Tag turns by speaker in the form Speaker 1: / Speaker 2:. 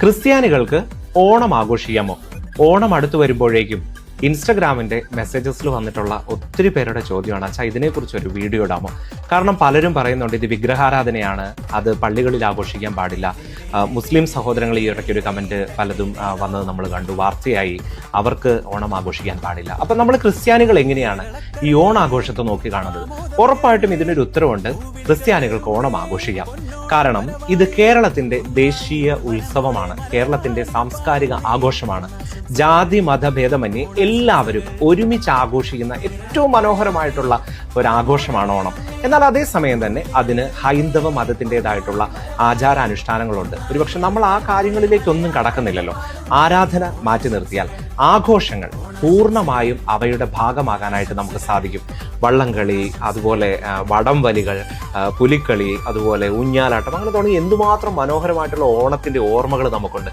Speaker 1: ക്രിസ്ത്യാനികൾക്ക് ഓണം ആഘോഷിക്കാമോ? ഓണം അടുത്തു വരുമ്പോഴേക്കും ഇൻസ്റ്റഗ്രാമിന്റെ മെസ്സേജസിൽ വന്നിട്ടുള്ള ഒത്തിരി പേരുടെ ചോദ്യമാണ്, അച്ഛാ ഇതിനെക്കുറിച്ച് ഒരു വീഡിയോ ഇടാമോ? കാരണം പലരും പറയുന്നുണ്ട് ഇത് വിഗ്രഹാരാധനയാണ്, അത് പള്ളികളിൽ ആഘോഷിക്കാൻ പാടില്ല. മുസ്ലിം സഹോദരങ്ങൾ ഈ ഇടയ്ക്ക് ഒരു കമന്റ് പലതും വന്നത് നമ്മൾ കണ്ടു, വാർത്തയായി. അവർക്ക് ഓണം ആഘോഷിക്കാൻ പാടില്ല. അപ്പം നമ്മൾ ക്രിസ്ത്യാനികൾ എങ്ങനെയാണ് ഈ ഓണാഘോഷത്തെ നോക്കി കാണുന്നത്? ഉറപ്പായിട്ടും ഇതിനൊരു ഉത്തരവുണ്ട്. ക്രിസ്ത്യാനികൾക്ക് ഓണം ആഘോഷിക്കാം. കാരണം ഇത് കേരളത്തിന്റെ ദേശീയ ഉത്സവമാണ്, കേരളത്തിന്റെ സാംസ്കാരിക ആഘോഷമാണ്. ജാതി മതഭേദമന്യേ എല്ലാവരും ഒരുമിച്ച് ആഘോഷിക്കുന്ന ഏറ്റവും മനോഹരമായിട്ടുള്ള ഒരു ആഘോഷമാണ് ഓണം. എന്നാൽ അതേസമയം തന്നെ അതിന് ഹൈന്ദവ മതത്തിൻ്റെതായിട്ടുള്ള ആചാരാനുഷ്ഠാനങ്ങളുണ്ട്. ഒരുപക്ഷെ നമ്മൾ ആ കാര്യങ്ങളിലേക്കൊന്നും കടക്കുന്നില്ലല്ലോ. ആരാധന മാറ്റി നിർത്തിയാൽ ആഘോഷങ്ങൾ പൂർണ്ണമായും അവയുടെ ഭാഗമാകാനായിട്ട് നമുക്ക് സാധിക്കും. വള്ളംകളി, അതുപോലെ വടംവലികൾ, പുലിക്കളി, അതുപോലെ ഊഞ്ഞാലാട്ടം, അങ്ങനെ തുടങ്ങി എന്തുമാത്രം മനോഹരമായിട്ടുള്ള ഓണത്തിന്റെ ഓർമ്മകൾ നമുക്കുണ്ട്.